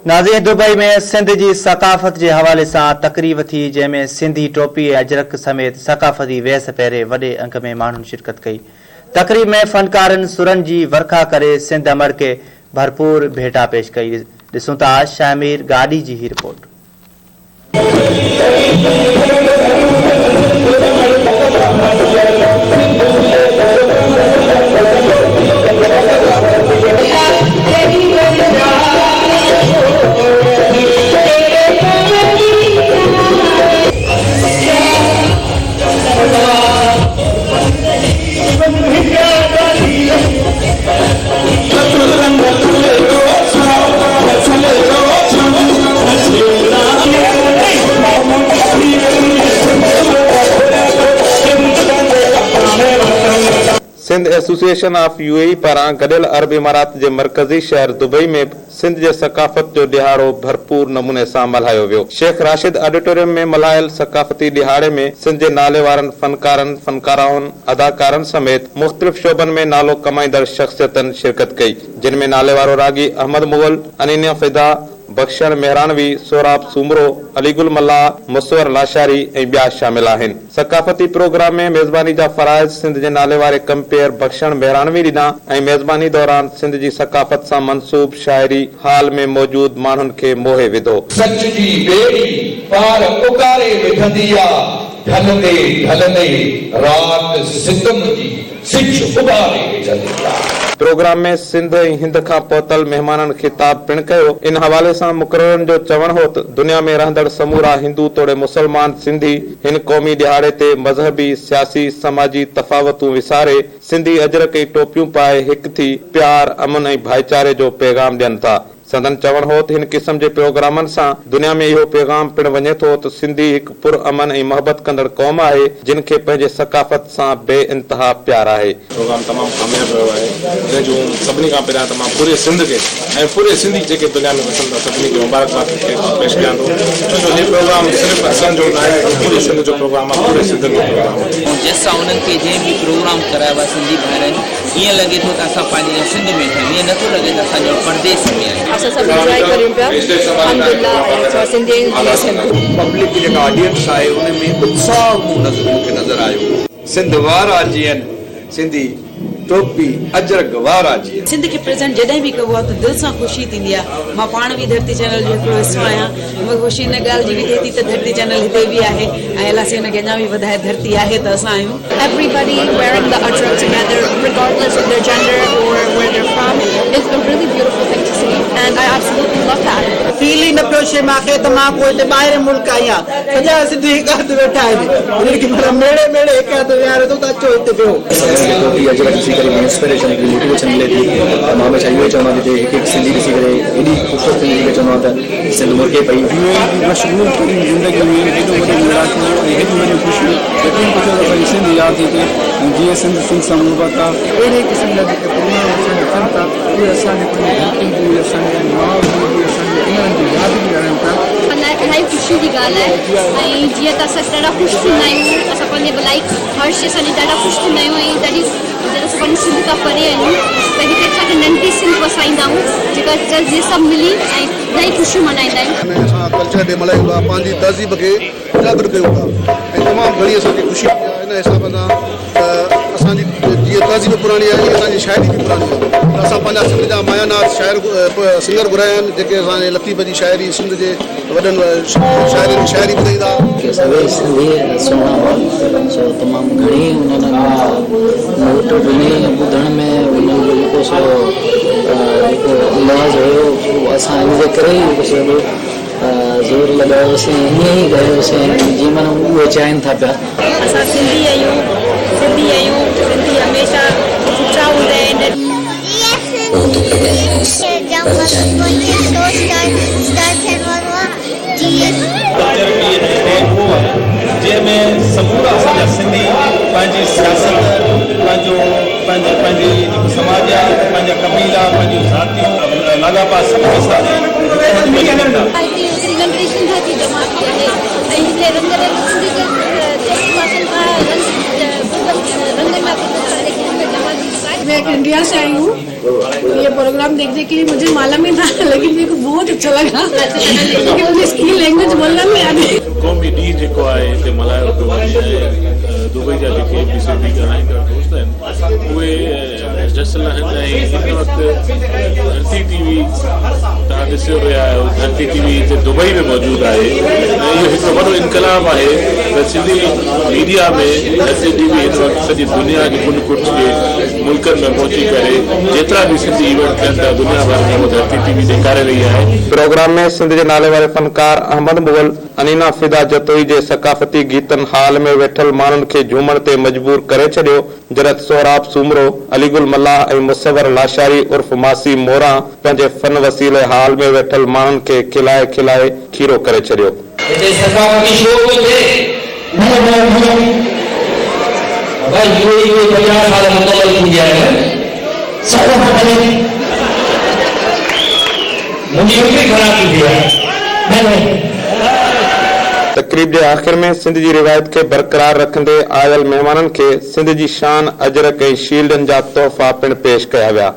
नाज़रीन, दुबई में सिंध जी सकाफ़त के हवाले से तकरीब थी, जैमें सिंधी टोपी अजरक समेत सकाफ़ती वेस पहिरे वॾे अंग में माण्हुनि शिरकत कई। तकरीब में फनकारनि सुरनि जी वर्खा करे सिंध अमर के भरपूर भेटा पेश कई। ॾिसूं था शामिर गाड़ी जी ही report. Sindh association of UAE पारां गडियल अरब इमारात के मरकजी शहर दुबई में सिंध के सकाफ़त जो दिहाड़ो भरपूर नमूने से मल्हायो वियो। शेख राशिद ऑडिटोरियम में मल्हायल सकाफ़ती दिहाड़े में सिंध के नाले वारन फनकारन, फनकाराउन, अदाकारन समेत मुख्तलिफ शोबन में नालो कमाईंदड़ शख्सियतन शिरकत कई, जिनमें नाले वारो रागी अहमद मुगल, अनिनिया फिदा, बख्शण मेहरानवी, सोराब सूमरो, अलीगुल मल्ला, मुसवर लाशारी ऐं ॿिया शामिल आहिनि। सकाफ़ती प्रोग्राम में मेज़बानी जा फराइज़ सिंध जे नाले वारे कंपेयर बख्शण मेहरानवी ॾिना ऐं मेज़बानी दौरान सिंध जी सकाफ़त सां मंसूब शाइरी हाल में मौजूद माण्हुनि खे मोहे विधो। सच जी बेड़ी पार पुकारे विझंदी आ, ढलंदे ढलंदे रात सितम जी सिछ उबारे विझंदी आ। प्रोग्राम में सिंध ऐं हिंद खां पहुतल मेहमाननि खिताब पिण कयो। इन हवाले सां मुक़ररनि जो चवण हो त दुनिया में रहंदड़ समूरा हिंदू तोड़े मुसलमान सिंधी हिन क़ौमी दिहाड़े ते मज़हबी, सियासी, समाजी तफ़ावतूं विसारे सिंधी अजरक ऐं टोपियूं पाए हिक थी प्यार, अमन ऐं भाईचारे जो पैगाम ॾियनि था। संदन चवण हो त हिन क़िस्म जे प्रोग्रामनि सां दुनिया में इहो पैगाम पिण वञे थो त सिंधी हिकु पुरअमन ऐं मोहबत कंदड़ क़ौम आहे, जिन खे पंहिंजे सकाफ़त सां बेइंतहा प्यार आहे। प्रोग्राम तमामु कामयाब रहियो आहे। इन जो सभिनी खां पहिरियां त मां पूरे सिंध खे ऐं पूरे सिंधी जेके दुनिया में वसनि था सभिनी खे मुबारकबाद पेश कयां थो, छो जो हीउ प्रोग्राम सिर्फ़ु असांजो न आहे, पूरे सिंध जो प्रोग्राम आहे, पूरे सिंध जो प्रोग्राम आहे। जंहिंसां उन्हनि खे जंहिं बि प्रोग्राम करायो आहे सिंधी भाइरनि, ईअं लॻे थो त असां पंहिंजे सिंध में आहियूं, ईअं नथो लॻे त असांजो परदेस में आहियूं। असां सभु इंजॉय करियूं पिया, अल्हम्दुलिल्लाह। सिंधी पब्लिक की जेका ऑडियंस आहे उन में उत्साह मूंखे नज़र आयो। सिंध वारा जीअनि, सिंधी टोपी अजरक वारा जीअनि। सिंध के प्रेजेंट जॾहिं भी कबो आहे त दिल सां ख़ुशी थींदी आहे। मां पाण भी धरती चैनल जो हिकिड़ो हिसो आहियां। मूंखे ख़ुशी इन ॻाल्हि जी बि थिए थी त धरती चैनल हिते भी आहे ऐं अलाह से हुनखे अञा बि वधाए, धरती आहे त असां आहियूं। Everybody wearing the ajrak together, regardless of their gender or where they're from, is a really beautiful thing to see, and I absolutely love that. Feel ही न पियो शे मांखे त मां कोई हिते ॿाहिरि मुल्क आहियां, सॼा सिंधी हिकु हंधि वेठा आहिनि, उन्हनि खे मतिलबु मेड़े मेड़े हिकु हंधि विहारे थो त अचो हिते पियो। टोपी अजरक ॾिसी करे इंस्पिरेशन मिली, मोटिवेशन मिले थी। मां हमेशा इहो ई चवंदो आहियां हिकु हिकु सिंधी ॾिसी करे एॾी ख़ुशि थी करे चवंदो आहियां त सिंध मुर्गे पई। मशगूल थी ज़िंदगी में हेॾो वॾो निराश थियो ऐं हेॾी वॾी ख़ुशी यकीन कजो त भई सिंध यादि थी थिए। जीअं सिंध सां मुहबत आहे, अहिड़े क़िस्म जा जेके प्रोग्राम असांखे थियनि था उहे असांखे पंहिंजी धरती जी, असांजे माउ जी, असांजे इन्हनि जी यादि बि ॾियनि था। इलाही ख़ुशी जी ॻाल्हि आहे ऐं जीअं त असां ॾाढा ख़ुशि थींदा आहियूं, असां पंहिंजे भलाई हर्ष असांजे ॾाढा ख़ुशि थींदा आहियूं ऐं ॾाढी जॾहिं असां पंहिंजी सिंध खां परे आहियूं त हिते असांखे नंढी सिंध वसाईंदा आहियूं जेका जे सभु मिली ऐं इलाही ख़ुशियूं मल्हाईंदा आहियूं। असां कल्चर डे मल्हायूं था, पंहिंजी तहज़ीब खे उजागर कयूं था ऐं तमामु घणी असांखे ख़ुशी थी आहे। इन हिसाब सां असांजी जीअं तहज़ीब पुराणी आहे, असांजी शाइरी बि पुराणी आहे। असां पंहिंजा सिंध जा मायानात सिंगर घुराया आहिनि, जेके असांजे लतीफ़ जी शाइरी सिंध जे वॾनि शाइरनि शाइरी ॿुधाईंदा। सभई सिंधी सुहिणा हुआ, सो तमामु घणी उन्हनि नोट ॾिनी ॿुधण में। उन्हनि जो जेको सो जेको अंदाज़ हुयो उहो असां इनजे करे ई सभु ज़ोर लॻायोसीं, ईअं ई कयोसीं जीअं माना उहे चाहिनि था पिया। असां सिंधी आहियूं, सिंधी हमेशा सुठा हूंदा आहिनि। जंहिंमें समूरा असांजा सिंधी पंहिंजी सियासत, पंहिंजी समाज आहे, पंहिंजा कबीला, पंहिंजियूं ज़ातियूं लाॻापा सभु मैं इंडिया से आई हूँ। ये प्रोग्राम देखने के लिए मुझे मालूम ही था, लेकिन मेरे को बहुत अच्छा लगा क्योंकि मुझे इसकी लैंग्वेज बोलना नहीं आती। कौमी ॾींहुं जेको आहे हिते मल्हायो पियो वञे। दुबई जा जेके एपीसीडी ॻाल्हाईंदड़ दोस्त आहिनि उहे जसल आहिनि ऐं हिन वक़्तु धरती टीवी तव्हां ॾिसी रहिया आहियो। धरती टीवी हिते दुबई में मौजूदु आहे ऐं इहो हिकु वॾो इनकलाब आहे त सिंधी मीडिया में धरती टीवी हिन वक़्तु सॼी दुनिया जी कुल कुछ जे मुल्कनि में पहुची करे जेतिरा बि सिंधी इवेंट थियनि था दुनिया भर में उहो धरती टीवी ॾेखारे रही आहे। प्रोग्राम में सिंध जे नाले वारे फनकार अहमद मुगल अनीना फिदा जतोई जे सकाफ़ती गीतनि हाल में वेठल माण्हुनि खे झूमण ते मजबूर करे छॾियो। जरत सोहराब सूमरो, अलीगुल मल्लाह ऐं मुसवर लाशारी उर्फ मासी मोरा पंहिंजे फन वसीले हाल में वेठल माण्हुनि खे खिलाए खिलाए खीरो करे छॾियो। तकरीब जे आख़िर में सिंध जी रिवायत खे बरक़रार रखंदे आयल महिमाननि खे सिंध जी शान, अजरक ऐं शील्डनि जा तोहफ़ा पिणु पेश कया विया।